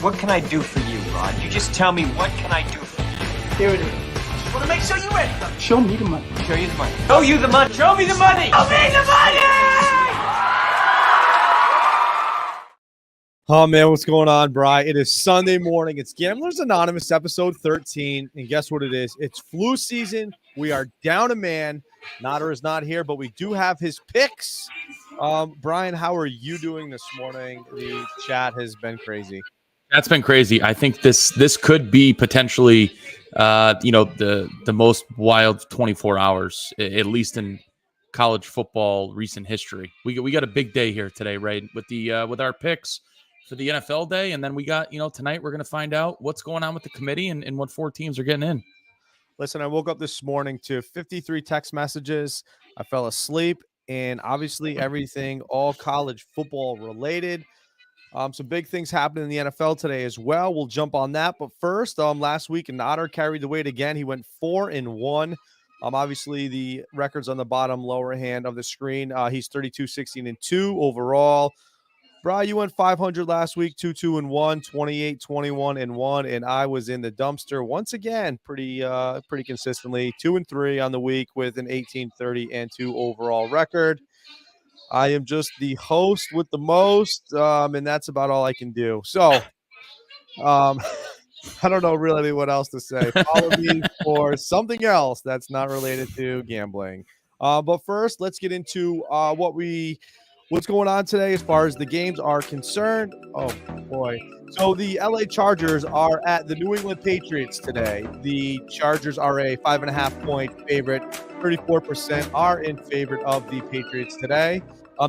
What can I do for you, Rod? You just tell me, what can I do for you? Here it is. I want to make sure you win. Show me the money. Show you the money. Show you the money. Show me the money. Show me the money! Oh, man, what's going on, Bri? It is Sunday morning. It's Gamblers Anonymous, episode 13. And guess what it is? It's flu season. We are down a man. Nader is not here, but we do have his picks. Brian, how are you doing this morning? The chat has been crazy. That's been crazy. I think this could be potentially, the most wild 24 hours, at least in college football recent history. We got a big day here today, right? With our picks for the NFL day, and then we got tonight we're going to find out what's going on with the committee and what 4 teams are getting in. Listen, I woke up this morning to 53 text messages. I fell asleep, and obviously everything all college football related. Some big things happened in the NFL today as well. We'll jump on that. But first, last week, Nader carried the weight again. He went 4-1. Obviously, the record's on the bottom lower hand of the screen. He's 32-16-2 overall. Bri, you went 500 last week, 2-2-1, 28-21-1, and I was in the dumpster once again, pretty consistently, 2-3 on the week with an 18-30-2 overall record. I am just the host with the most, and that's about all I can do. So, I don't know really what else to say. Follow me for something else that's not related to gambling. But first, let's get into what's going on today as far as the games are concerned. Oh, boy. So the LA Chargers are at the New England Patriots today. The Chargers are a 5.5-point favorite. 34% are in favor of the Patriots today.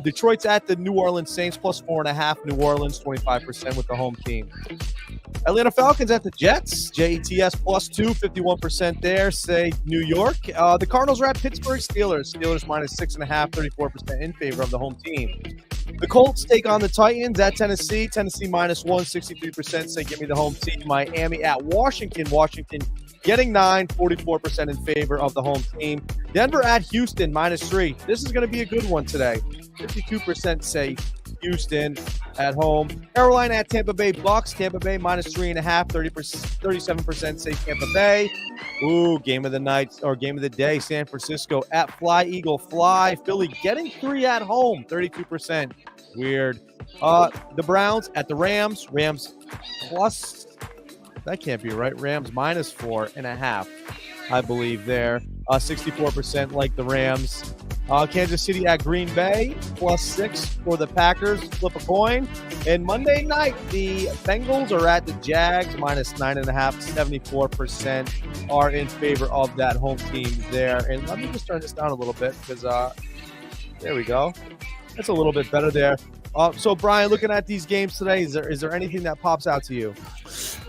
Detroit's at the New Orleans Saints, plus 4.5. New Orleans, 25% with the home team. Atlanta Falcons at the Jets. JETS plus 2, 51% there. Say New York. The Cardinals are at Pittsburgh Steelers. Steelers minus 6.5, 34% in favor of the home team. The Colts take on the Titans at Tennessee. Tennessee minus 1, 63% say give me the home team. Miami at Washington. Washington getting 9, 44% in favor of the home team. Denver at Houston, minus 3. This is going to be a good one today. 52% say Houston at home. Carolina at Tampa Bay Bucks. Tampa Bay minus 3.5. 37% say Tampa Bay. Ooh, game of the night or game of the day. San Francisco at Fly Eagle Fly. Philly getting 3 at home. 32%. Weird. The Browns at the Rams. Rams plus. That can't be right. Rams minus 4.5, I believe there. 64% like the Rams. Kansas City at Green Bay, plus 6 for the Packers. Flip a coin. And Monday night, the Bengals are at the Jags, minus 9.5. 74% are in favor of that home team there. And let me just turn this down a little bit because there we go. That's a little bit better there. So, Brian, looking at these games today, is there anything that pops out to you?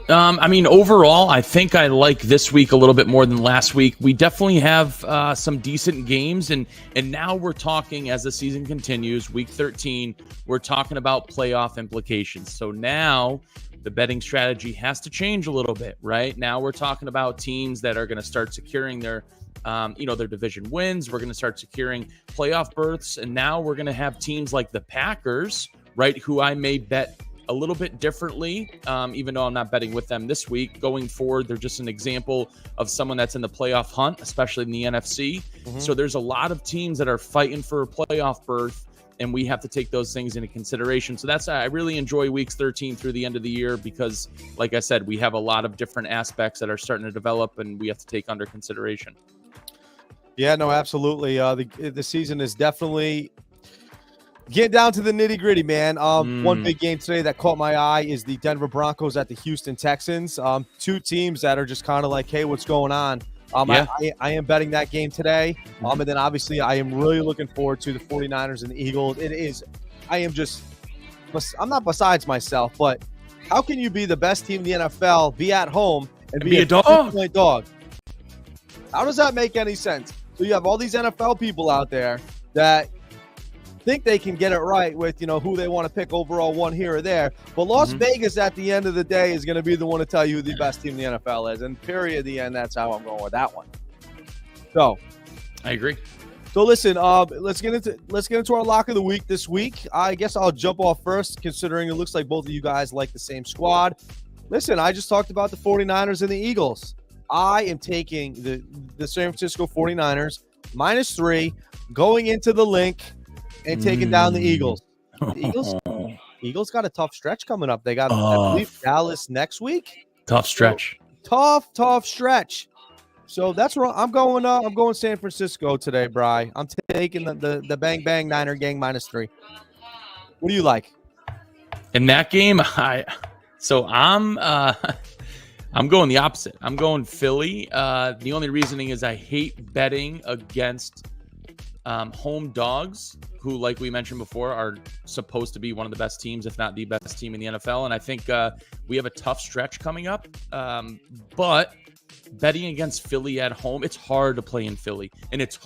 Overall, I think I like this week a little bit more than last week. We definitely have some decent games, and now we're talking as the season continues, week 13, we're talking about playoff implications. So now the betting strategy has to change a little bit, right? Now we're talking about teams that are going to start securing their division wins. We're going to start securing playoff berths, and now we're going to have teams like the Packers, right, who I may bet a little bit differently, even though I'm not betting with them this week. Going forward, they're just an example of someone that's in the playoff hunt, especially in the NFC. Mm-hmm. So there's a lot of teams that are fighting for a playoff berth, and we have to take those things into consideration. So I really enjoy weeks 13 through the end of the year because, like I said, we have a lot of different aspects that are starting to develop, and we have to take under consideration. Yeah, no, absolutely. The season is definitely getting down to the nitty-gritty, man. One big game today that caught my eye is the Denver Broncos at the Houston Texans. 2 teams that are just kind of like, hey, what's going on? I am betting that game today. And then obviously I am really looking forward to the 49ers and the Eagles. I'm not besides myself, but how can you be the best team in the NFL, be at home, and be a dog? How does that make any sense? So you have all these NFL people out there that think they can get it right with, who they want to pick overall one here or there. But Las Vegas at the end of the day is going to be the one to tell you who the best team in the NFL is. And period, the end, that's how I'm going with that one. So I agree. So listen, let's get into our lock of the week this week. I guess I'll jump off first, considering it looks like both of you guys like the same squad. Listen, I just talked about the 49ers and the Eagles. I am taking the San Francisco 49ers -3, going into the Link and taking down the Eagles. The Eagles got a tough stretch coming up. They got, I believe, Dallas next week. Tough stretch. So, tough stretch. So that's where I'm going. I'm going San Francisco today, Bri. I'm taking the Bang Bang Niner Gang -3. What do you like in that game? I'm going the opposite. I'm going Philly. The only reasoning is I hate betting against home dogs, who, like we mentioned before, are supposed to be one of the best teams, if not the best team in the NFL. And I think we have a tough stretch coming up. But betting against Philly at home, it's hard to play in Philly. And it's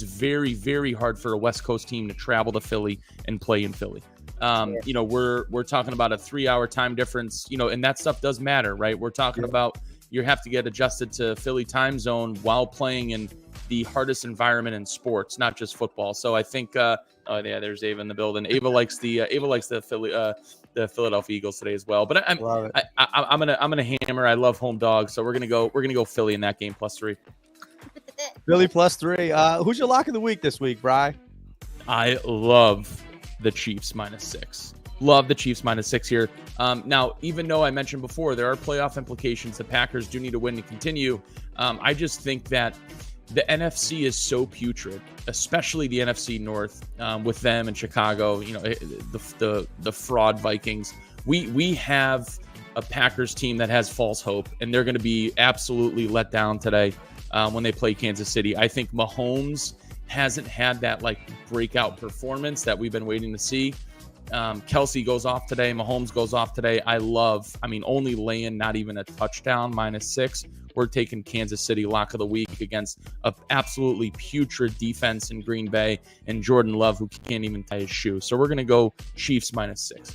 very, very hard for a West Coast team to travel to Philly and play in Philly. We're talking about a 3-hour time difference, and that stuff does matter, right? We're talking about you have to get adjusted to Philly time zone while playing in the hardest environment in sports, not just football. So I think, there's Ava in the building. Ava likes the Philadelphia Eagles today as well. But I'm gonna hammer. I love home dogs, so we're gonna go Philly in that game +3. Philly +3. Who's your lock of the week this week, Bri? I love the Chiefs -6. Love the Chiefs -6 here. Now, even though I mentioned before there are playoff implications, the Packers do need to win to continue. I just think that the NFC is so putrid, especially the NFC North, with them and Chicago. The fraud Vikings. We have a Packers team that has false hope, and they're going to be absolutely let down today when they play Kansas City. I think Mahomes hasn't had that breakout performance that we've been waiting to see. Kelsey goes off today. Mahomes goes off today. Only laying not even a touchdown -6. We're taking Kansas City lock of the week against an absolutely putrid defense in Green Bay and Jordan Love, who can't even tie his shoe. So we're going to go Chiefs -6.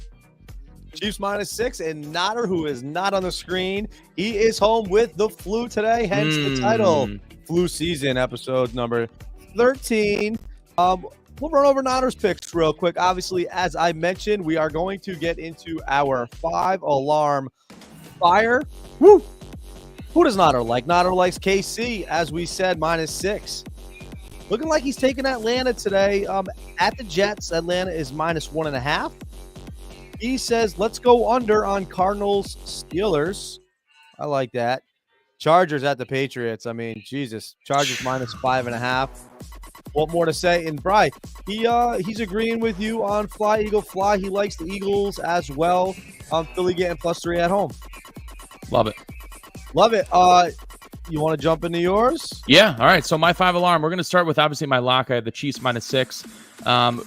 Chiefs -6, and Notter, who is not on the screen, he is home with the flu today, hence the title. Flu season, episode number 13. We'll run over Notter's picks real quick. Obviously, as I mentioned, we are going to get into our 5-alarm fire. Woo! Who does Notter like? Notter likes KC, as we said, -6. Looking like he's taking Atlanta today. At the Jets, Atlanta is -1.5. He says, let's go under on Cardinals Steelers. I like that. Chargers at the Patriots. Jesus. Chargers -5.5. What more to say? And Bri, he's agreeing with you on Fly Eagle Fly. He likes the Eagles as well. Philly getting +3 at home. Love it. Love it. You want to jump into yours? Yeah. All right. So my 5-alarm, we're going to start with obviously my lock. I have the Chiefs -6.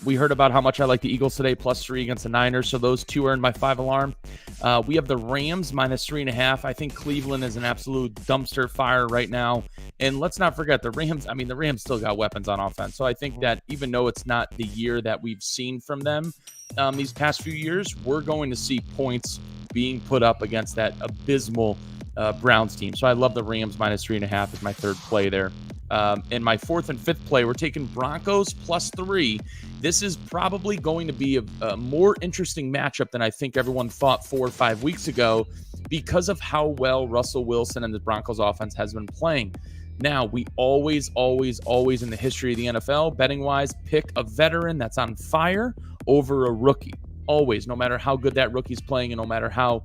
We heard about how much I like the Eagles today, +3 against the Niners. So those two are in my 5-alarm. We have the Rams -3.5. I think Cleveland is an absolute dumpster fire right now. And let's not forget the Rams. The Rams still got weapons on offense. So I think that even though it's not the year that we've seen from them these past few years, we're going to see points being put up against that abysmal Browns team. So I love the Rams -3.5 as my third play there. In my fourth and fifth play, we're taking Broncos +3. This is probably going to be a more interesting matchup than I think everyone thought 4 or 5 weeks ago because of how well Russell Wilson and the Broncos offense has been playing. Now, we always in the history of the NFL, betting-wise, pick a veteran that's on fire over a rookie. Always, no matter how good that rookie's playing and no matter how,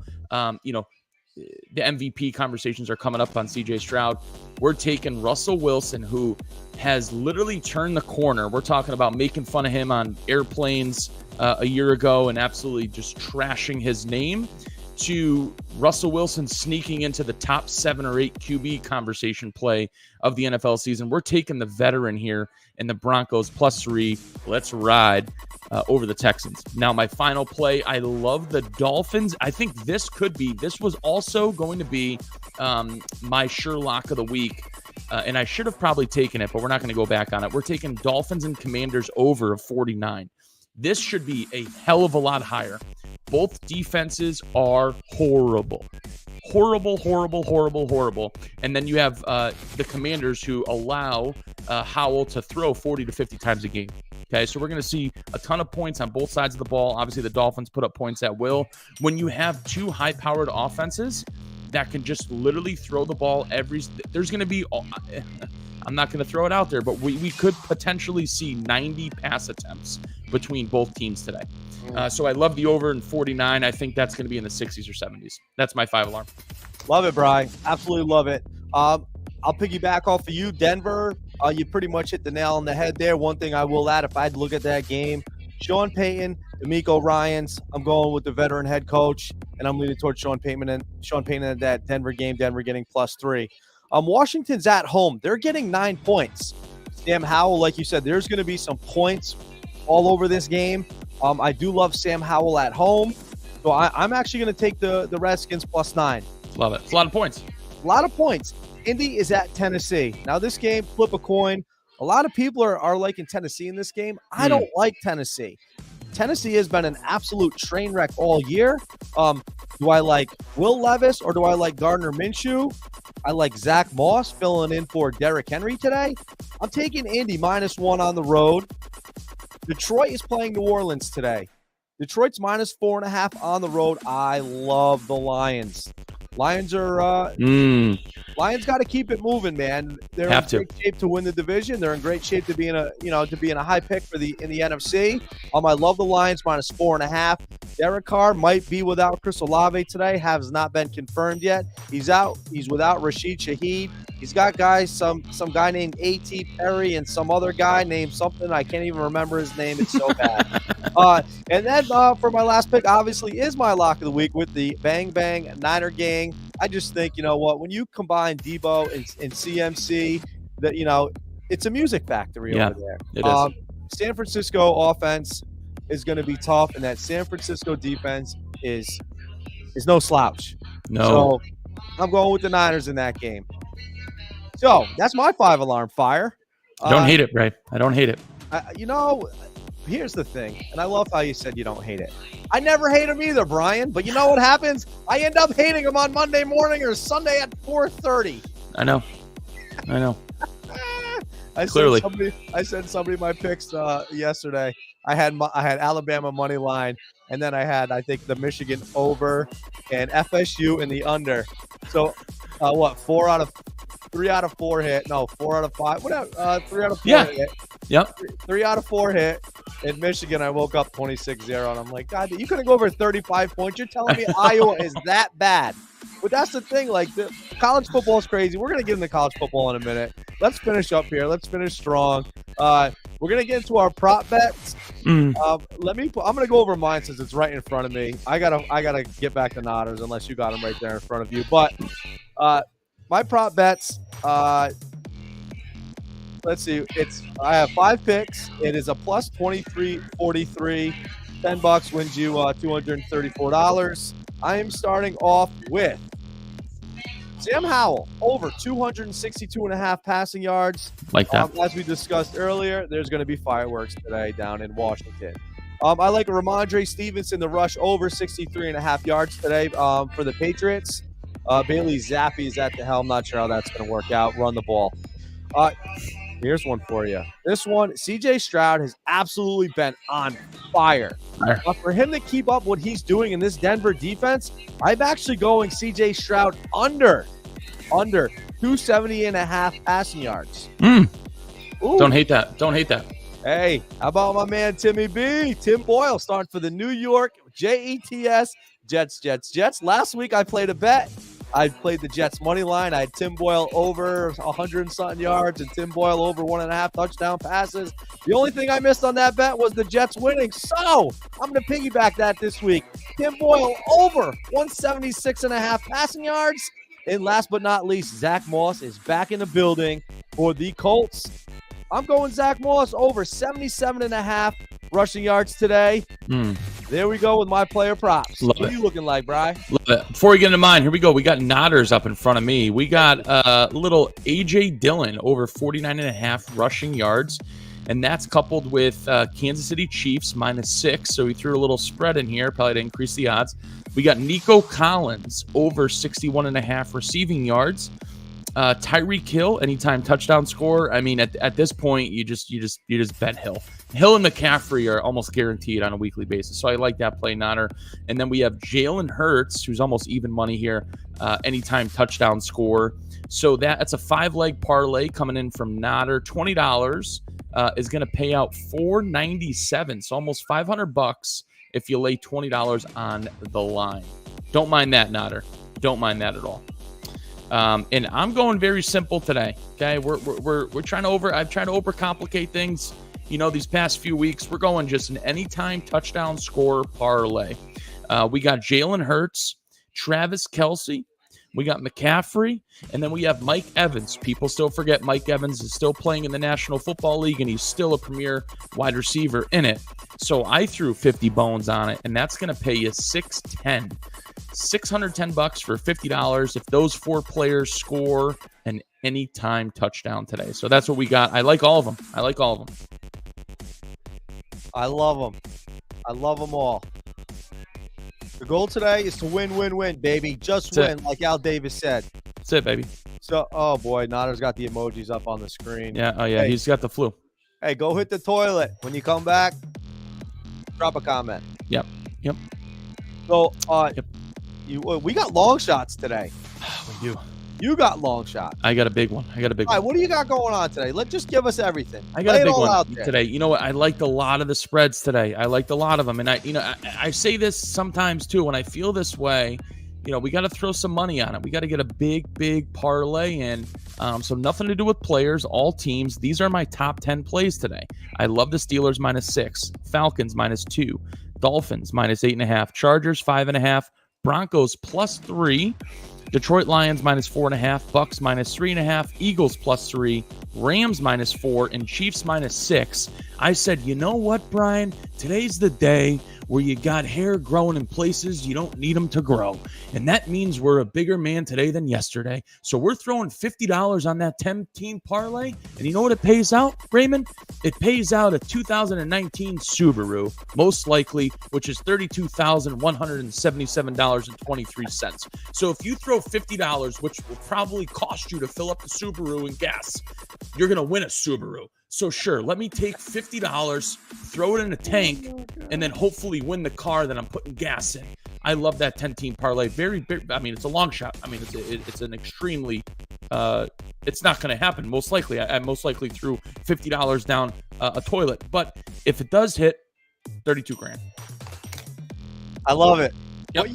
the MVP conversations are coming up on CJ Stroud. We're taking Russell Wilson, who has literally turned the corner. We're talking about making fun of him on airplanes a year ago and absolutely just trashing his name, to Russell Wilson sneaking into the top 7 or 8 QB conversation play of the NFL season. We're taking the veteran here in the Broncos +3. Let's ride over the Texans. Now, my final play, I love the Dolphins. I think this was also going to be my sure lock of the week. And I should have probably taken it, but we're not going to go back on it. We're taking Dolphins and Commanders over 49. This should be a hell of a lot higher. Both defenses are horrible. horrible. And then you have the Commanders who allow Howell to throw 40 to 50 times a game. Okay, so we're going to see a ton of points on both sides of the ball. Obviously, the Dolphins put up points at will. When you have two high-powered offenses that can just literally throw the ball there's going to be, I'm not going to throw it out there, but we could potentially see 90 pass attempts between both teams today. So I love the over in 49. I think that's going to be in the 60s or 70s. That's my 5 alarm. Love it, Bri. Absolutely love it. I'll piggyback off of you. Denver, you pretty much hit the nail on the head there. One thing I will add, if I had to look at that game, Sean Payton, D'Amico Ryans, I'm going with the veteran head coach, and I'm leaning towards Sean Payton in that Denver game, Denver getting +3. Washington's at home. They're getting 9 points. Sam Howell, like you said, there's going to be some points all over this game. I do love Sam Howell at home, so I'm actually going to take the Redskins +9. Love it. It's a lot of points. A lot of points. Indy is at Tennessee. Now, this game, flip a coin. A lot of people are liking Tennessee in this game. I don't like Tennessee. Tennessee has been an absolute train wreck all year. Do I like Will Levis or do I like Gardner Minshew? I like Zach Moss filling in for Derrick Henry today. I'm taking Indy -1 on the road. Detroit is playing New Orleans today. Detroit's -4.5 on the road. I love the Lions. Lions are Lions got to keep it moving, man. They're in great shape to win the division. They're in great shape to be in a high pick in the NFC. I love the Lions -4.5. Derek Carr might be without Chris Olave today. Has not been confirmed yet. He's out. He's without Rashid Shaheed. He's got guys, some guy named A.T. Perry and some other guy named something. I can't even remember his name. It's so bad. And then for my last pick, obviously, is my lock of the week with the Bang Bang Niner gang. I just think, you know what, when you combine Debo and CMC, that, you know, it's a music factory over there. It is. San Francisco offense is going to be tough, and that San Francisco defense is no slouch. No. So I'm going with the Niners in that game. So that's my 5 alarm fire. I don't hate it, Ray. I don't hate it. Here's the thing, and I love how you said you don't hate it. I never hate him either, Brian, but you know what happens? I end up hating him on Monday morning or Sunday at 4:30. I know. I sent somebody my picks yesterday. I had Alabama money line, and then I had, I think, the Michigan over and FSU in the under. So, 3 out of 4 hit. No, 4 out of 5. Whatever. 3 out of 4 hit. Yep. 3 out of 4 hit. In Michigan, I woke up 26-0, and I'm like, God, you couldn't go over 35 points. You're telling me Iowa is that bad? But that's the thing. Like, the college football is crazy. We're gonna get into college football in a minute. Let's finish up here. Let's finish strong. We're gonna get into our prop bets. I'm gonna go over mine since it's right in front of me. I gotta get back to Nodders unless you got them right there in front of you. But my prop bets. Let's see. I have 5 picks. It is a plus 23.43. $10 wins you $234. I am starting off with Sam Howell over 262.5 passing yards. Like that. As we discussed earlier, there's going to be fireworks today down in Washington. I like Ramondre Stevenson to rush over 63.5 yards today for the Patriots. Bailey Zappi is at the helm. Not sure how that's going to work out. Run the ball. Here's one for you. This one, C.J. Stroud has absolutely been on fire. For him to keep up what he's doing in this Denver defense, I'm actually going C.J. Stroud under 270.5 passing yards. Don't hate that. Hey, how about my man Timmy B? Tim Boyle starting for the New York Jets. Jets. Last week I played a bet. I played the Jets money line. I had Tim Boyle over 100-something yards and Tim Boyle over 1.5 touchdown passes. The only thing I missed on that bet was the Jets winning. So I'm going to piggyback that this week. Tim Boyle over 176.5 passing yards. And last but not least, Zach Moss is back in the building for the Colts. I'm going Zach Moss over 77.5 rushing yards today. There we go with my player props. What are you looking like, Bri? Love it. Before we get into mine, here we go. We got Nodders up in front of me. We got little A.J. Dillon over 49.5 rushing yards. And that's coupled with Kansas City Chiefs -6. So we threw a little spread in here, probably to increase the odds. We got Nico Collins over 61.5 receiving yards. Tyreek Hill, anytime touchdown score. I mean, at this point, you just bet Hill. Hill and McCaffrey are almost guaranteed on a weekly basis. So I like that play, Nodder. And then we have Jalen Hurts, who's almost even money here, anytime touchdown score. So that's a 5-leg parlay coming in from Nodder. $20 is going to pay out $497. So almost $500 if you lay $20 on the line. Don't mind that, Nodder. Don't mind that at all. And I'm going very simple today. Okay, we're trying to I've tried to overcomplicate things. These past few weeks, we're going just an anytime touchdown score parlay. We got Jalen Hurts, Travis Kelce, we got McCaffrey, and then we have Mike Evans. People still forget Mike Evans is still playing in the National Football League, and he's still a premier wide receiver in it. So I threw 50 bones on it, and that's going to pay you $610 for $50 if those 4 players score an anytime touchdown today. So that's what we got. I like all of them. I love them. I love them all. The goal today is to win, baby. Just win, like Al Davis said. That's it, baby. So, oh boy, Nodder's got the emojis up on the screen. Yeah, oh yeah, hey, he's got the flu. Hey, go hit the toilet. When you come back, drop a comment. Yep. So, yep. We got long shots today. We do. You got long shots. I got a big one. All right, what do you got going on today? Just give us everything. I got a big one today. You know what? I liked a lot of the spreads today. I liked a lot of them. And I say this sometimes too, when I feel this way, we got to throw some money on it. We got to get a big parlay in. So nothing to do with players, all teams. These are my top 10 plays today. I love the Steelers -6, Falcons -2, Dolphins -8.5, Chargers 5.5, Broncos +3, Detroit Lions -4.5, Bucks -3.5, Eagles +3, Rams -4, and Chiefs -6. I said, you know what, Brian? Today's the day where you got hair growing in places you don't need them to grow. And that means we're a bigger man today than yesterday. So we're throwing $50 on that 10-team parlay. And you know what it pays out, Raymond? It pays out a 2019 Subaru, most likely, which is $32,177.23. So if you throw $50, which will probably cost you to fill up the Subaru and gas, you're going to win a Subaru. So sure, let me take $50, throw it in a tank, and then hopefully win the car that I'm putting gas in. I love that 10-team parlay. Very big. I mean, it's a long shot. I mean, it's an extremely. It's not going to happen. Most likely, I most likely threw $50 down a toilet. But if it does hit, $32,000. I love it. Yep.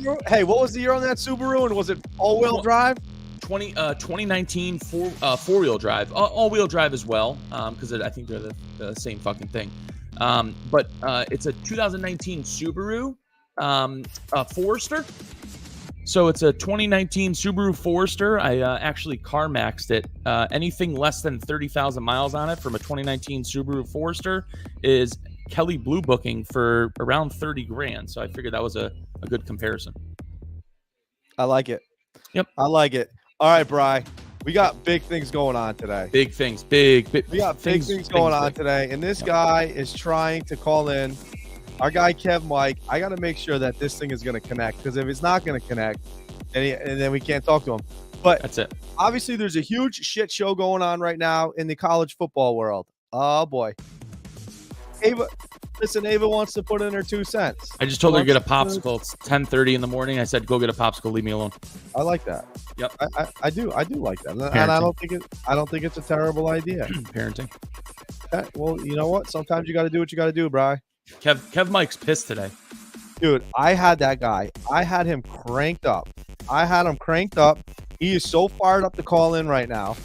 What was the year on that Subaru? And was it all-wheel drive? 2019 four-wheel drive, all-wheel drive as well, because I think they're the same fucking thing. But it's a 2019 Subaru Forester. So it's a 2019 Subaru Forester. I actually CarMaxed it. Anything less than 30,000 miles on it from a 2019 Subaru Forester is Kelly Blue Booking for around $30,000. So I figured that was a good comparison. I like it. Yep. I like it. All right, Bri. We got big things going on today. Big things. We got big things going on today. And this guy is trying to call in. Our guy, Kev Mike, I got to make sure that this thing is going to connect. Because if it's not going to connect, and then we can't talk to him. But that's it. Obviously, there's a huge shit show going on right now in the college football world. Oh, boy. Ava wants to put in her 2 cents. I just told her to get a popsicle. It's 10:30 in the morning. I said, go get a popsicle. Leave me alone. I like that. Yep. I do like that. Parenting. And I don't think it's a terrible idea. Parenting. Okay. Well, you know what? Sometimes you got to do what you got to do, Bri. Kev Mike's pissed today. Dude, I had that guy. I had him cranked up. He is so fired up to call in right now.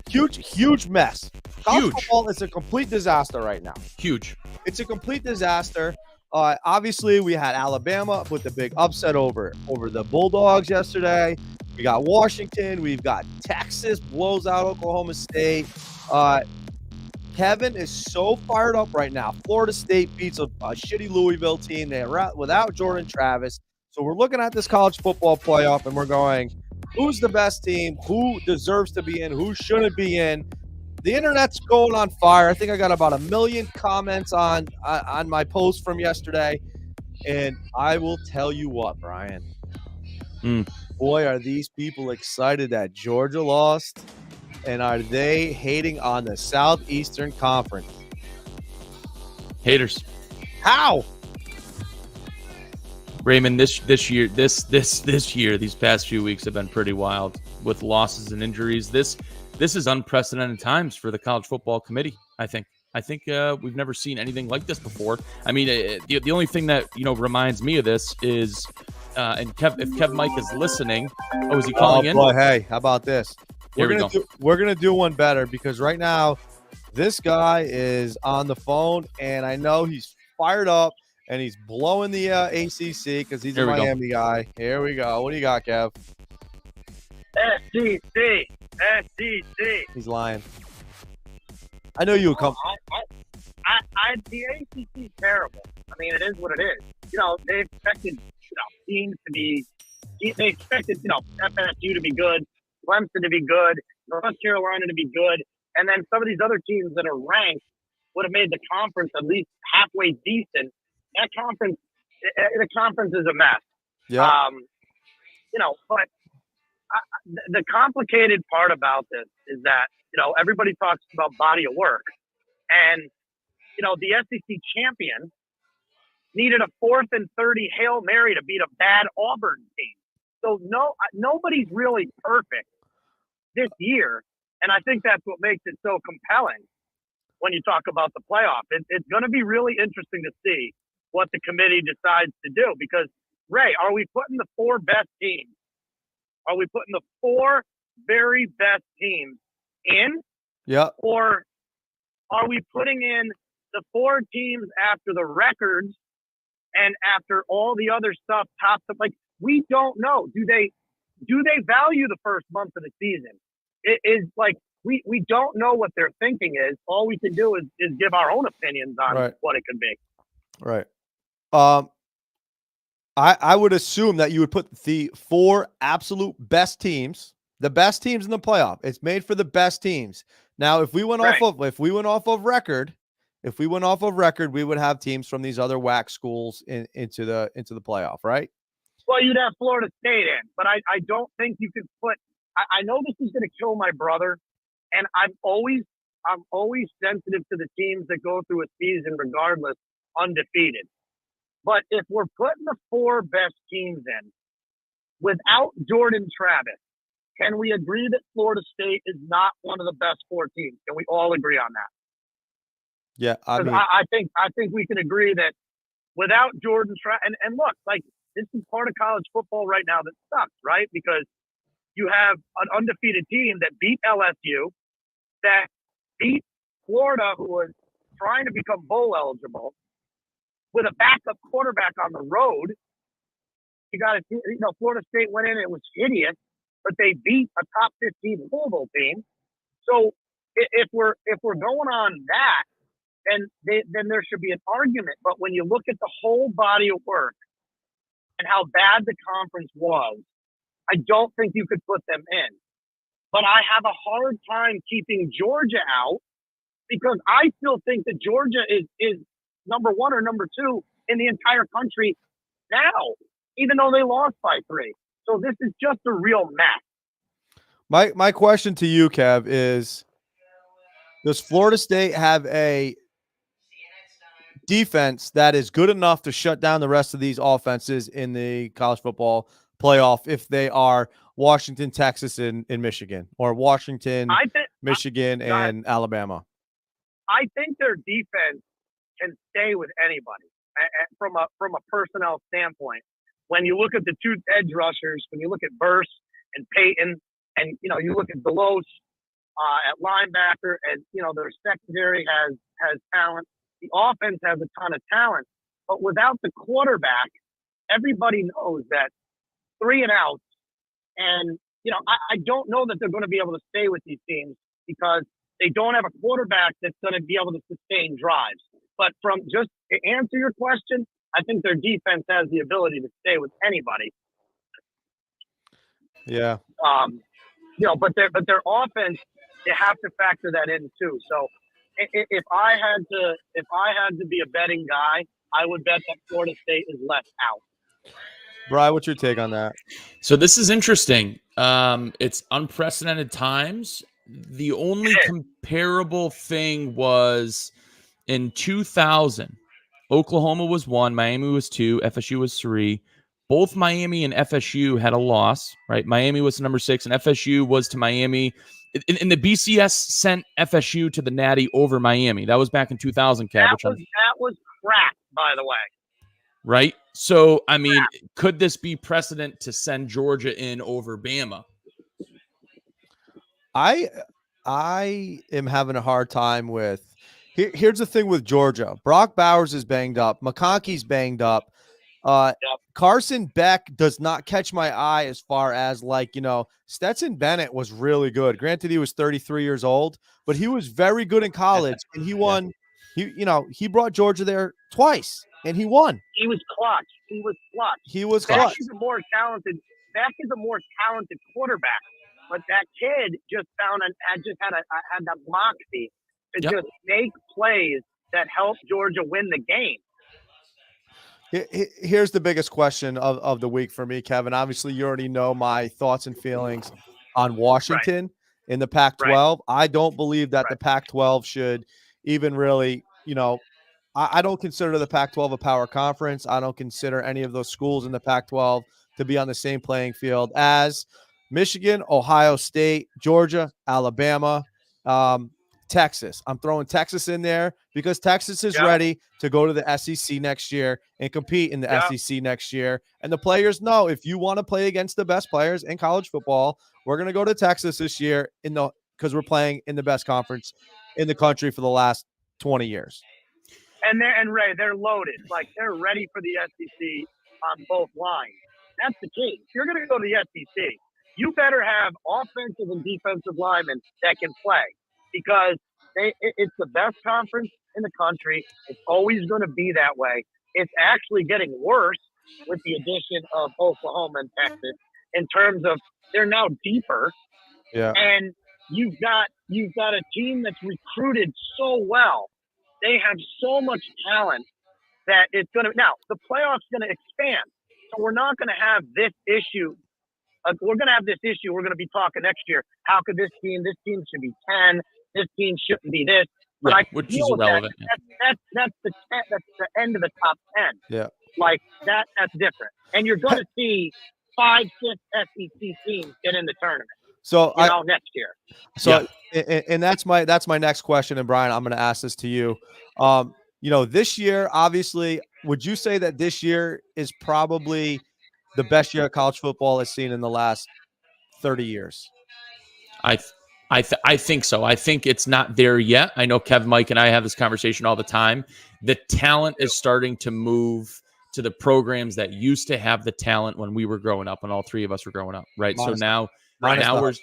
Huge mess. College football is a complete disaster right now. Huge. It's a complete disaster. Obviously, we had Alabama with the big upset over the Bulldogs yesterday. We got Washington. We've got Texas blows out Oklahoma State. Kevin is so fired up right now. Florida State beats a shitty Louisville team. They're without Jordan Travis. So we're looking at this college football playoff, and we're going, who's the best team? Who deserves to be in? Who shouldn't be in? The internet's going on fire. I think I got about 1 million comments on my post from yesterday. And I will tell you what, Brian. Mm. Boy, are these people excited that Georgia lost, and are they hating on the Southeastern Conference? Haters. How? Raymond, this year, these past few weeks have been pretty wild with losses and injuries. This is unprecedented times for the College Football Committee. I think we've never seen anything like this before. I mean, the only thing that reminds me of this is, and if Kev Mike is listening, is he calling in? Boy, hey, how about this? Here we go. We're gonna do one better because right now, this guy is on the phone, and I know he's fired up. And he's blowing the ACC because he's a Miami guy. Here we go. What do you got, Kev? SEC. He's lying. I know you would come. The ACC is terrible. I mean, it is what it is. They expected, teams to be. They expected, FSU to be good, Clemson to be good, North Carolina to be good, and then some of these other teams that are ranked would have made the conference at least halfway decent. The conference is a mess. Yeah. But the complicated part about this is that, everybody talks about body of work. And, the SEC champion needed a 4th and 30 Hail Mary to beat a bad Auburn team. So nobody's really perfect this year. And I think that's what makes it so compelling when you talk about the playoff. It's going to be really interesting to see what the committee decides to do. Because, Ray, are we putting the 4 best teams? Are we putting the 4 very best teams in? Yeah. Or are we putting in the 4 teams after the records and after all the other stuff tops up? Like, we don't know. Do they value the first month of the season? It is like we don't know what their thinking is. All we can do is give our own opinions on what it could be. Right. I would assume that you would put the 4 absolute best teams, the best teams in the playoff. It's made for the best teams. Now, if we went off of record, we would have teams from these other WAC schools into the playoff, right? Well, you'd have Florida State in, but I don't think you could put. I know this is going to kill my brother, and I'm always sensitive to the teams that go through a season regardless undefeated. But if we're putting the 4 best teams in without Jordan Travis, can we agree that Florida State is not one of the best 4 teams? Can we all agree on that? Yeah, I think we can agree that without Jordan Travis, and look, like, this is part of college football right now that sucks, right? Because you have an undefeated team that beat LSU, that beat Florida, who was trying to become bowl eligible, with a backup quarterback on the road. You got to, Florida State went in, it was hideous, but they beat a top 15 Louisville team. So if we're going on that, then there should be an argument. But when you look at the whole body of work and how bad the conference was, I don't think you could put them in. But I have a hard time keeping Georgia out because I still think that Georgia is number 1 or number 2 in the entire country now, even though they lost by 3. So this is just a real mess. My question to you, Kev, is does Florida State have a defense that is good enough to shut down the rest of these offenses in the college football playoff if they are Washington, Texas, and Michigan, or Washington, Michigan, and Alabama? I think their defense can stay with anybody from a personnel standpoint. When you look at the 2 edge rushers, when you look at Burse and Peyton, and you look at Delos at linebacker, and their secondary has talent. The offense has a ton of talent, but without the quarterback, everybody knows that 3 and outs. And I don't know that they're going to be able to stay with these teams because they don't have a quarterback that's going to be able to sustain drives. But from just to answer your question, I think their defense has the ability to stay with anybody. Yeah. But their offense, you have to factor that in too. So if I had to be a betting guy, I would bet that Florida State is left out. Brian, what's your take on that? So this is interesting. It's unprecedented times. The only comparable thing was in 2000, Oklahoma was 1, Miami was 2, FSU was 3. Both Miami and FSU had a loss, right? Miami was number 6, and FSU was to Miami. In the BCS sent FSU to the Natty over Miami. That was back in 2000, Kev. That was crap, by the way. Right? So, I mean, could this be precedent to send Georgia in over Bama? I am having a hard time with here's the thing with Georgia. Brock Bowers is banged up. McConkey's banged up. Carson Beck does not catch my eye as far as Stetson Bennett was really good. Granted, he was 33 years old, but he was very good in college and he won. He brought Georgia there twice and he won. He was clutch. Beck is a more talented quarterback, but that kid just had that moxie to just make plays that helped Georgia win the game. Here's the biggest question of the week for me, Kevin. Obviously, you already know my thoughts and feelings on Washington in the Pac-12. I don't believe that the Pac-12 should even really, I don't consider the Pac-12 a power conference. I don't consider any of those schools in the Pac-12 to be on the same playing field as Michigan, Ohio State, Georgia, Alabama, Texas. I'm throwing Texas in there because Texas is ready to go to the SEC next year and compete in the SEC next year. And the players know if you want to play against the best players in college football, we're going to go to Texas this year because we're playing in the best conference in the country for the last 20 years. And Ray, they're loaded. Like, they're ready for the SEC on both lines. That's the key. If you're going to go to the SEC, you better have offensive and defensive linemen that can play because it's the best conference in the country. It's always going to be that way. It's actually getting worse with the addition of Oklahoma and Texas in terms of they're now deeper. Yeah. And you've got a team that's recruited so well. They have so much talent that it's going to – now, the playoff's going to expand. So we're not going to have this issue. We're going to have this issue. We're going to be talking next year. How could this team should be 10. This team shouldn't be this. But which is irrelevant. That's the end of the top 10. Yeah. Like, that's different. And you're going to see 5, 6 SEC teams get in the tournament. So next year. So, and that's my next question. And Brian, I'm going to ask this to you. This year, obviously, would you say that this year is probably the best year college football has seen in the last 30 years? I think so. I think it's not there yet. I know Kev, Mike, and I have this conversation all the time. The talent is starting to move to the programs that used to have the talent when we were growing up, and all three of us were growing up, right? So now we're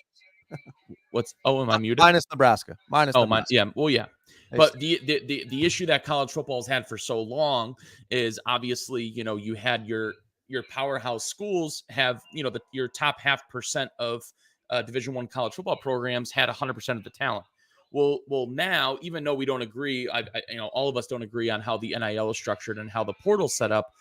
am I muted? Minus Nebraska. Nebraska. Yeah. Well, yeah. But the issue that college football has had for so long is obviously, you had your powerhouse schools have, your top 0.5% of Division I college football programs had 100% of the talent. Well, now, even though we don't agree, all of us don't agree on how the NIL is structured and how the portal's set up.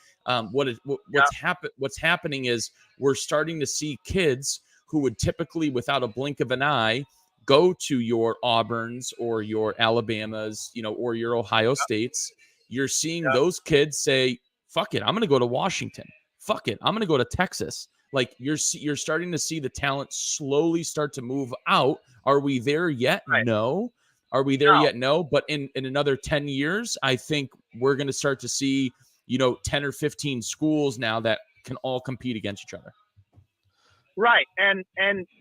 What's happening is we're starting to see kids who would typically, without a blink of an eye, go to your Auburns or your Alabamas, or your Ohio States. You're seeing those kids say, fuck it, I'm going to go to Washington. Fuck it, I'm going to go to Texas. Like, you're starting to see the talent slowly start to move out. Are we there yet? Right. No. Are we there yet? No. But in another 10 years, I think we're going to start to see, 10 or 15 schools now that can all compete against each other. Right. And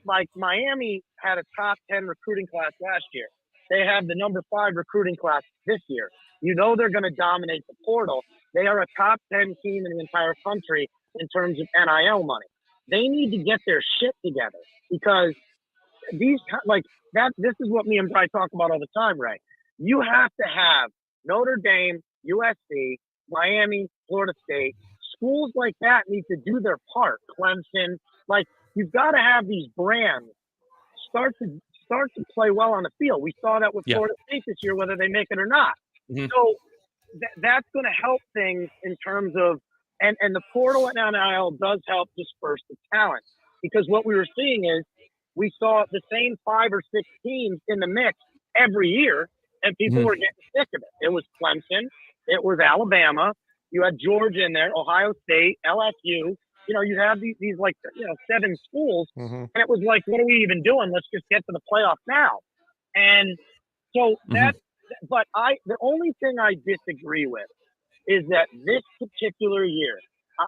like Miami had a top 10 recruiting class last year. They have the number 5 recruiting class this year. They're going to dominate the portal. They are a top 10 team in the entire country in terms of NIL money. They need to get their shit together because this is what me and Brian talk about all the time, Ray. You have to have Notre Dame, USC, Miami, Florida State. Schools like that need to do their part. Clemson, you've got to have these brands start to play well on the field. We saw that with Florida State this year, whether they make it or not. Mm-hmm. So that's going to help things in terms of, and the portal and NIL does help disperse the talent, because what we were seeing is we saw the same 5 or 6 teams in the mix every year, and people were getting sick of it. It was Clemson, it was Alabama, you had Georgia in there, Ohio State, LSU. You know, you have these like, 7 schools, and it was like, what are we even doing? Let's just get to the playoff now. And so that's, but the only thing I disagree with is that this particular year,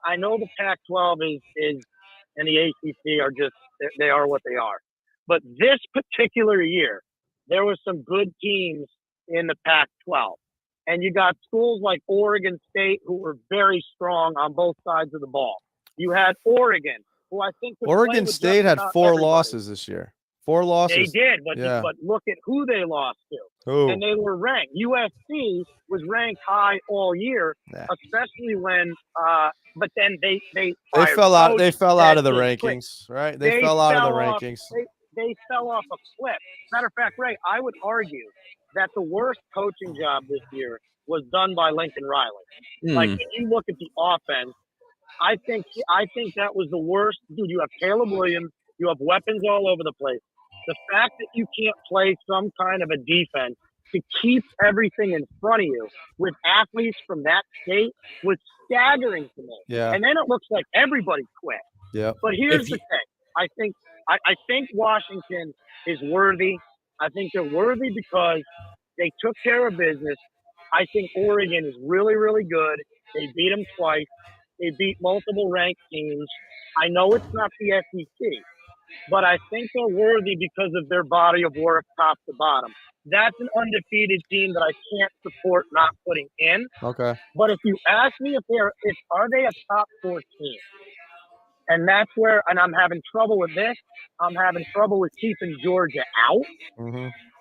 I know the Pac-12 is and the ACC are just, they are what they are. But this particular year, there were some good teams in the Pac-12. And you got schools like Oregon State who were very strong on both sides of the ball. You had Oregon, who I think Oregon State had 4 losses this year. 4 losses. They did, but look at who they lost to. Who? And they were ranked. USC was ranked high all year, especially when but then they fell out. They fell out of the rankings, right? They fell out of the rankings. They fell off a cliff. Matter of fact, Ray, I would argue that the worst coaching job this year was done by Lincoln Riley. Like, when you look at the offense, I think that was the worst. Dude, you have Caleb Williams, you have weapons all over the place. The fact that you can't play some kind of a defense to keep everything in front of you with athletes from that state was staggering to me. Yeah. And then it looks like everybody quit. Yeah. But here's the thing. I think Washington is worthy. I think they're worthy because they took care of business. I think Oregon is really, really good. They beat them twice. They beat multiple ranked teams. I know it's not the SEC, but I think they're worthy because of their body of work top to bottom. That's an undefeated team that I can't support not putting in. Okay. But if you ask me are they a top 4 team? And that's where, and I'm having trouble with this. I'm having trouble with keeping Georgia out.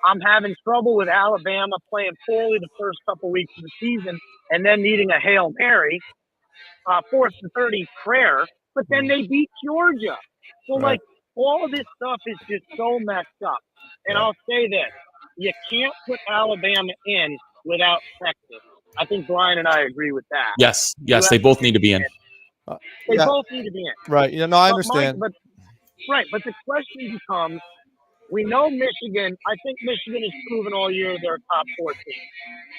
I'm having trouble with Alabama playing poorly the first couple weeks of the season and then needing a Hail Mary, 4th and 30 prayer, but then they beat Georgia. So, like, all of this stuff is just so messed up. And I'll say this. You can't put Alabama in without Texas. I think Brian and I agree with that. Yes, they both need to be in. They both need to be in. Right. No, I understand. But the question becomes, we know Michigan. I think Michigan has proven all year they're a top 4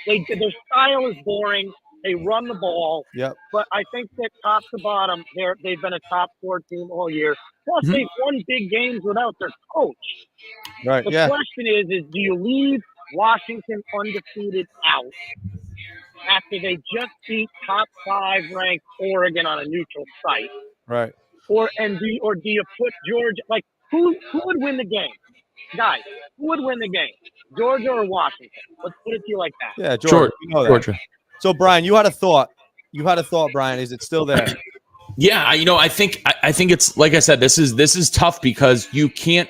team. Their style is boring. They run the ball. Yep. But I think that top to bottom, they've been a top 4 team all year. Plus, they've won big games without their coach. Right. The question is do you leave Washington undefeated out after they just beat top 5 ranked Oregon on a neutral site? Right. Or do you put Georgia? Like, who would win the game, guys? Who would win the game, Georgia or Washington? Let's put it to you like that. Yeah, Georgia. You know that. Georgia. So, Brian, you had a thought. Brian. Is it still there? Yeah, I think it's, like I said, this is tough because you can't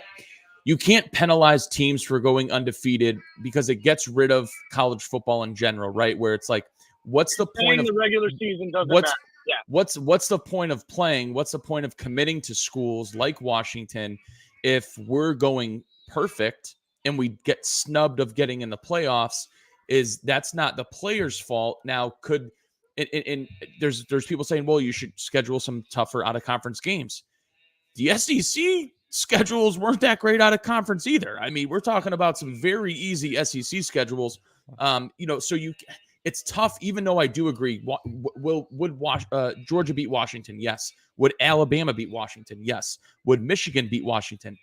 penalize teams for going undefeated because it gets rid of college football in general, right? Where it's like, what's the point of the regular season doesn't matter. Yeah. What's the point of playing? What's the point of committing to schools like Washington if we're going perfect and we get snubbed of getting in the playoffs? That's not the players' fault. Now, there's people saying, well, you should schedule some tougher out of conference games. The SEC schedules weren't that great out of conference either. I mean, we're talking about some very easy SEC schedules. It's tough, even though I do agree. Would Georgia beat Washington? Yes. Would Alabama beat Washington? Yes. Would Michigan beat Washington?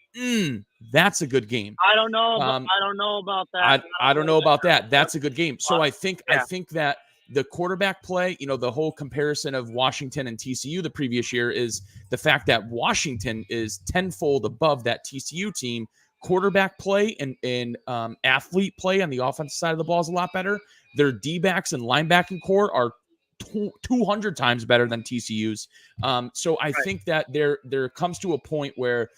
That's a good game. I don't know. I don't know about that. I don't know about that. That's a good game. So I think that the quarterback play, the whole comparison of Washington and TCU the previous year is the fact that Washington is tenfold above that TCU team. Quarterback play and athlete play on the offensive side of the ball is a lot better. Their D-backs and linebacking core are 200 times better than TCU's. So I think that there comes to a point where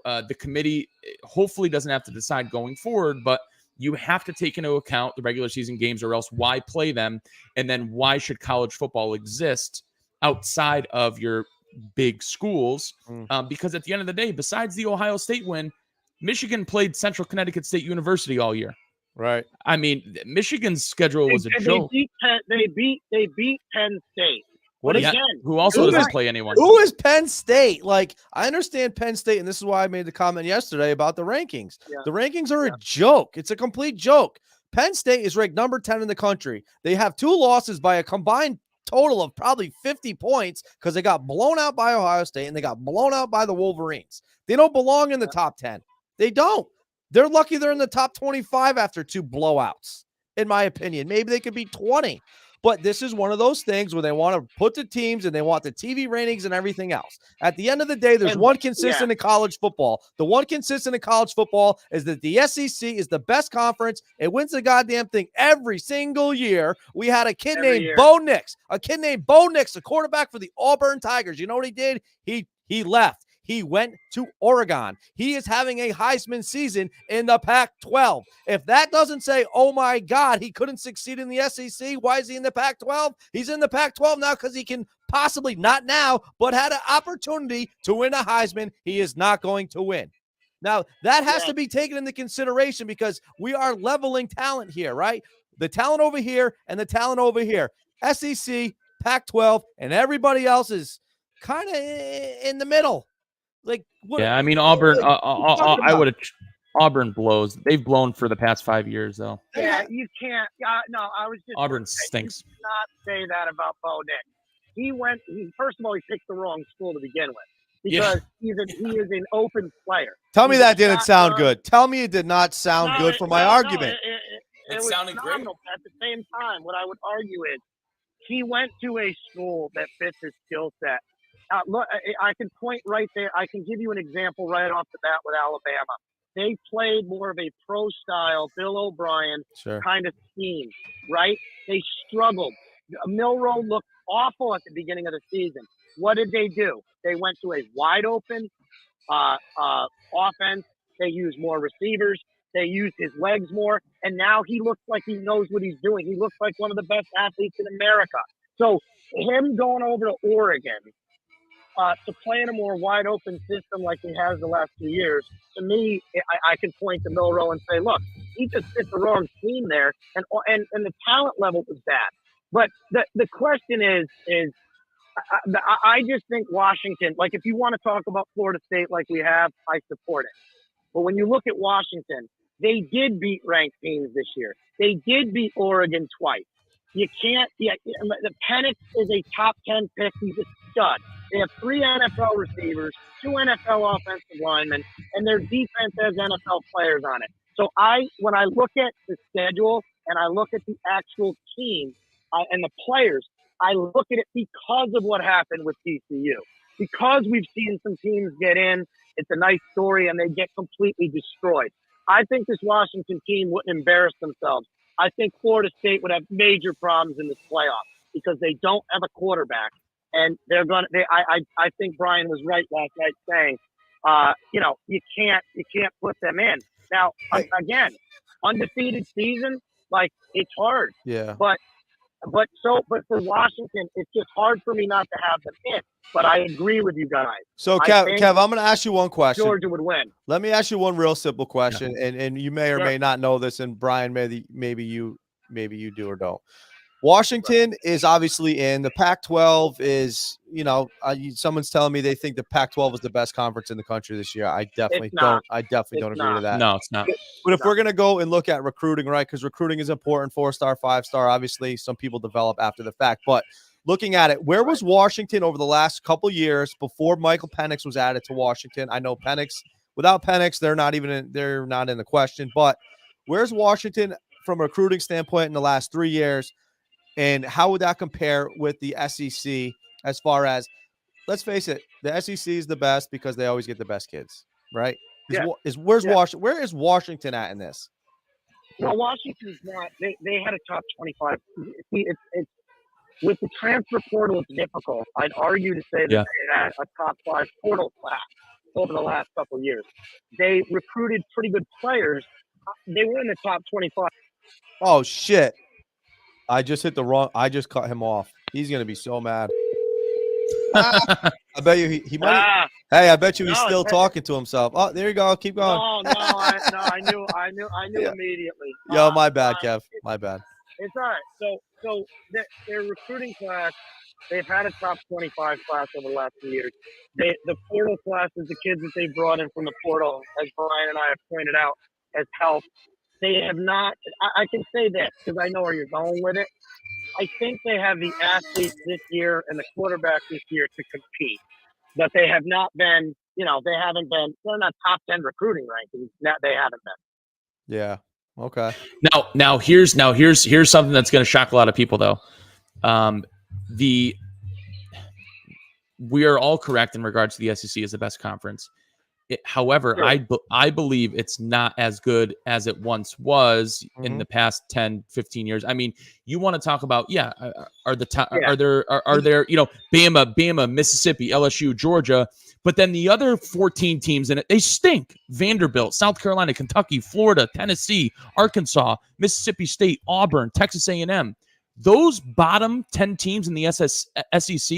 the committee hopefully doesn't have to decide going forward, but you have to take into account the regular season games, or else why play them? And then why should college football exist outside of your big schools? Because at the end of the day, besides the Ohio State win, Michigan played Central Connecticut State University all year. Right. I mean, Michigan's schedule was a joke. They beat Penn State. What But is again, who also who doesn't is- play anyone? Who is Penn State? Like, I understand Penn State, and this is why I made the comment yesterday about the rankings. Yeah. The rankings are a joke. It's a complete joke. Penn State is ranked number 10 in the country. They have 2 losses by a combined total of probably 50 points because they got blown out by Ohio State and they got blown out by the Wolverines. They don't belong in the top 10. They don't. They're lucky they're in the top 25 after 2 blowouts, in my opinion. Maybe they could be 20. But this is one of those things where they want to put the teams and they want the TV ratings and everything else. At the end of the day, there's one consistent in college football. The one consistent in college football is that the SEC is the best conference. It wins the goddamn thing every single year. We had a kid named Bo Nix, a quarterback for the Auburn Tigers. You know what he did? He left. He went to Oregon. He is having a Heisman season in the Pac-12. If that doesn't say, oh my God, he couldn't succeed in the SEC, why is he in the Pac-12? He's in the Pac-12 now because he can possibly, not now, but had an opportunity to win a Heisman. He is not going to win. Now, that has to be taken into consideration because we are leveling talent here, right? The talent over here and the talent over here. SEC, Pac-12, and everybody else is kind of in the middle. Like, what, yeah, I mean, Auburn, Auburn blows. They've blown for the past 5 years, though. Yeah, you can't. No, I was just. Auburn stinks. You cannot say that about Bo Nix. First of all, he picked the wrong school to begin with because he is an open player. Tell me that didn't sound good. Tell me it did not sound good for my argument. It was sounded great. At the same time, what I would argue is he went to a school that fits his skill set. Look, I can point right there. I can give you an example right off the bat with Alabama. They played more of a pro-style Bill O'Brien kind of scheme, right? They struggled. Milroe looked awful at the beginning of the season. What did they do? They went to a wide-open offense. They used more receivers. They used his legs more. And now he looks like he knows what he's doing. He looks like one of the best athletes in America. So him going over to Oregon to play in a more wide open system like he has the last 2 years, to me, I can point to Milroe and say, look, he just fit the wrong scheme there, and the talent level was bad. But the question is I just think Washington, like if you want to talk about Florida State like we have, I support it. But when you look at Washington, they did beat ranked teams this year. They did beat Oregon twice. You can't. The Penix is a top 10 pick. He's a stud. They have 3 NFL receivers, 2 NFL offensive linemen, and their defense has NFL players on it. So when I look at the schedule and I look at the actual team and the players, I look at it because of what happened with TCU. Because we've seen some teams get in, it's a nice story, and they get completely destroyed. I think this Washington team wouldn't embarrass themselves. I think Florida State would have major problems in this playoff because they don't have a quarterback, and they're going to. I think Brian was right last night saying, you can't put them in. Now, again, undefeated season, like it's hard. Yeah. But for Washington, it's just hard for me not to have them in. But I agree with you guys. So, Kev, I'm going to ask you one question. Georgia would win. Let me ask you one real simple question, and you may or may not know this, and Brian, maybe you do or don't. Washington is obviously in. The Pac-12 is, someone's telling me they think the Pac-12 is the best conference in the country this year. I definitely don't. I definitely don't agree with that. No, it's not. But if we're going to go and look at recruiting, right, because recruiting is important, 4-star, 5-star, obviously some people develop after the fact. But looking at it, where was Washington over the last couple years before Michael Penix was added to Washington? I know without Penix, they're not in the question. But where's Washington from a recruiting standpoint in the last 3 years? And how would that compare with the SEC as far as, let's face it, the SEC is the best because they always get the best kids, right? Where is Washington at in this? Well, Washington's not. They had a top 25. It's with the transfer portal, it's difficult. I'd argue to say that they had a top 5 portal class over the last couple of years. They recruited pretty good players. They were in the top 25. Oh, shit. I just cut him off. He's going to be so mad. I bet you he might Hey, I bet you he's No, still talking to himself. Oh, there you go. Keep going. I knew Yeah. immediately. Yo, my bad, Kev. My bad. It's all right. So their recruiting class, they've had a top 25 class over the last few years. The portal classes, the kids that they've brought in from the portal, as Brian and I have pointed out, has helped. They have not. I can say this because I know where you're going with it. I think they have the athletes this year and the quarterback this year to compete, but they have not been. They haven't been. They're not top 10 recruiting rankings. That they haven't been. Yeah. Okay. Now here's something that's going to shock a lot of people though. We are all correct in regards to the SEC as the best conference. However, Sure. I believe it's not as good as it once was in the past 10, 15 years. I mean, you want to talk about, are there, Bama, Mississippi, LSU, Georgia, but then the other 14 teams in it, they stink. Vanderbilt, South Carolina, Kentucky, Florida, Tennessee, Arkansas, Mississippi State, Auburn, Texas A&M. Those bottom 10 teams in the SEC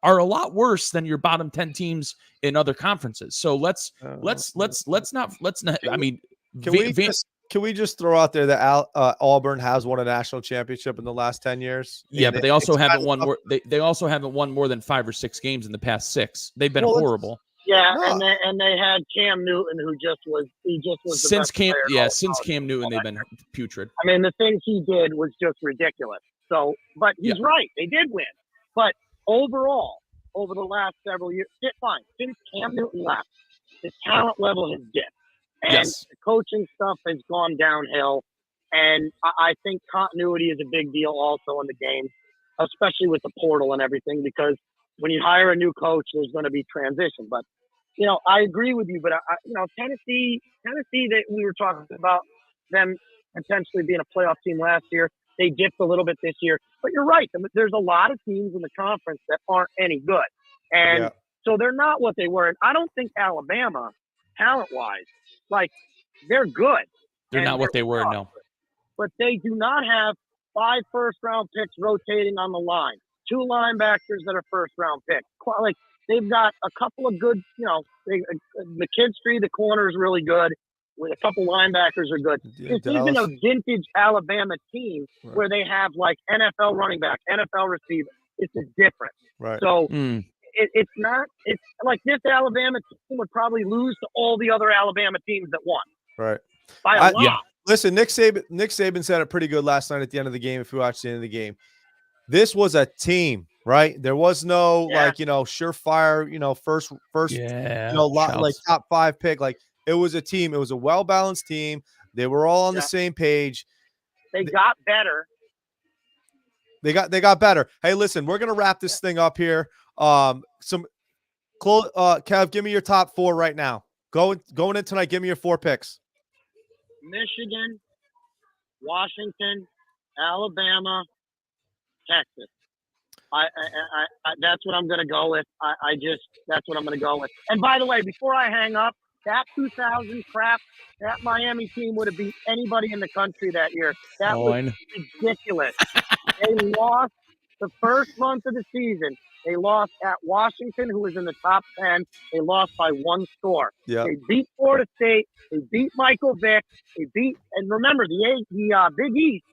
are a lot worse than your bottom 10 teams in other conferences. So let's not. I mean, can we just throw out there that Auburn has won a national championship in the last 10 years? Yeah, but they also haven't won more. They also haven't won more than 5 or 6 games in the past 6. They've been horrible. Yeah, no. and they had Cam Newton, who just was since Cam Newton, they've been putrid. I mean, the things he did was just ridiculous. So, but he's right. They did win, but overall, over the last several years, fine. Since Cam Newton left, the talent level has dipped. And the coaching stuff has gone downhill. And I think continuity is a big deal also in the game, especially with the portal and everything, because when you hire a new coach, there's going to be transition. But, I agree with you. But, Tennessee, that we were talking about them potentially being a playoff team last year. They dipped a little bit this year. But you're right. There's a lot of teams in the conference that aren't any good. And so they're not what they were. And I don't think Alabama, talent-wise, they're good. They're not what they were, no. But they do not have 5 first-round picks rotating on the line, 2 linebackers that are first-round picks. They've got a couple of good, McKinstry, the corner is really good. With a couple linebackers are good. This isn't a vintage Alabama team where they have NFL running back, NFL receiver. This is different. Right. So it's not. It's like this Alabama team would probably lose to all the other Alabama teams that won. Right. By a lot. Yeah. Listen, Nick Saban said it pretty good last night at the end of the game. If you watched the end of the game, this was a team, right? There was no surefire, first, top 5 pick. It was a team. It was a well-balanced team. They were all on the same page. They got better. They got better. Hey, listen, we're gonna wrap this thing up here. Kev, give me your top 4 right now. Going in tonight, give me your 4 picks. Michigan, Washington, Alabama, Texas. I that's what I'm going to go with. That's what I'm going to go with. And by the way, before I hang up, that 2000 crap, that Miami team would have beat anybody in the country that year. That was ridiculous. They lost the first month of the season. They lost at Washington, who was in the top 10. They lost by 1 score. Yep. They beat Florida State. They beat Michael Vick. And remember, the Big East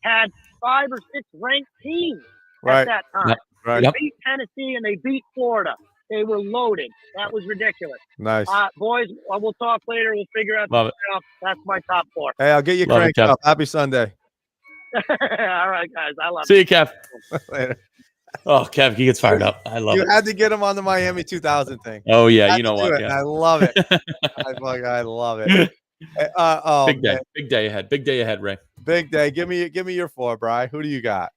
had 5 or 6 ranked teams at that time. Right. They beat Tennessee and they beat Florida. They were loaded. That was ridiculous. Nice. Boys, we'll talk later. We'll figure out the playoffs. That's my top 4. Hey, I'll get you cranked up. Happy Sunday. All right, guys. I love See you, Kev. Later. Oh, Kev, he gets fired up. I love it. You had to get him on the Miami 2000 thing. Oh, yeah. You know what? Yeah. I love it. I love it. Big day. Man. Big day ahead. Big day ahead, Ray. Big day. Give me your 4, Bri. Who do you got?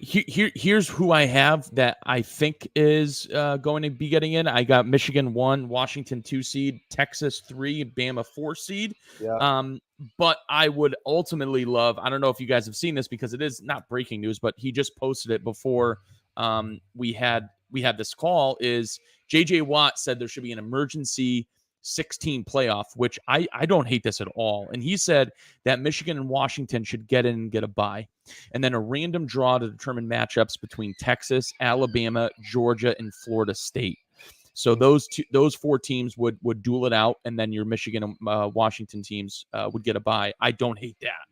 Here's who I have that I think is going to be getting in. I got Michigan 1, Washington 2 seed, Texas 3, Bama 4 seed. Yeah. But I would ultimately love, I don't know if you guys have seen this because it is not breaking news, but he just posted it before we had this call, is JJ Watt said there should be an emergency 16 playoff, which I don't hate this at all. And he said that Michigan and Washington should get in and get a bye, and then a random draw to determine matchups between Texas, Alabama, Georgia, and Florida State. So those 4 teams would duel it out, and then your Michigan and Washington teams would get a bye. I don't hate that.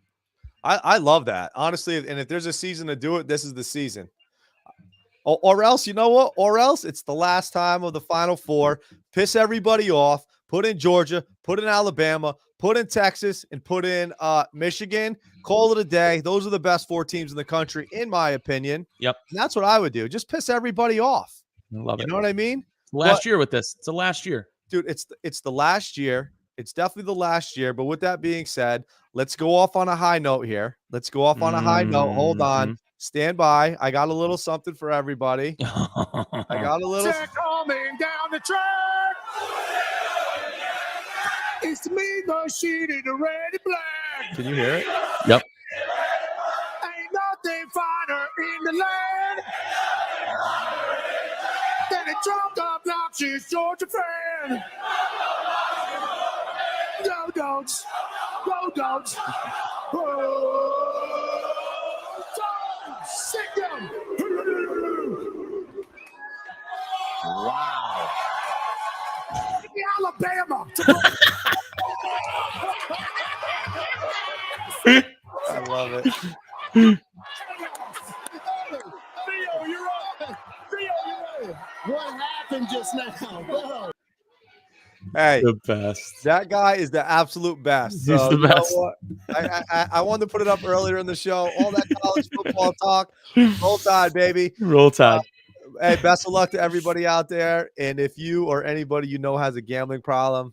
I love that, honestly. And if there's a season to do it, this is the season. Or else, you know what? Or else it's the last time of the Final Four. Piss everybody off. Put in Georgia, put in Alabama, put in Texas, and put in Michigan. Call it a day. Those are the best 4 teams in the country, in my opinion. Yep. And that's what I would do. Just piss everybody off. I love it. You know what I mean? Last year with this. It's the last year. Dude, it's the last year. It's definitely the last year. But with that being said, let's go off on a high note here. Hold on. Stand by. I got a little something for everybody. I got a little. Coming down the track. It's me, the sheet in the red and black. Can you hear it? Yep. Ain't nothing finer in the land than a drunk, obnoxious Georgia fan. Go Dogs. Go Dogs. Sing them. Wow. Alabama. I love it. Theo, you're on. Theo, you're on. What happened just now? Go. Hey, The best. that guy is the absolute best. He's So, the you know best. what? I wanted to put it up earlier in the show. All that college football talk. Roll Tide, baby. Roll Tide. Hey, best of luck to everybody out there. And if you or anybody you know has a gambling problem,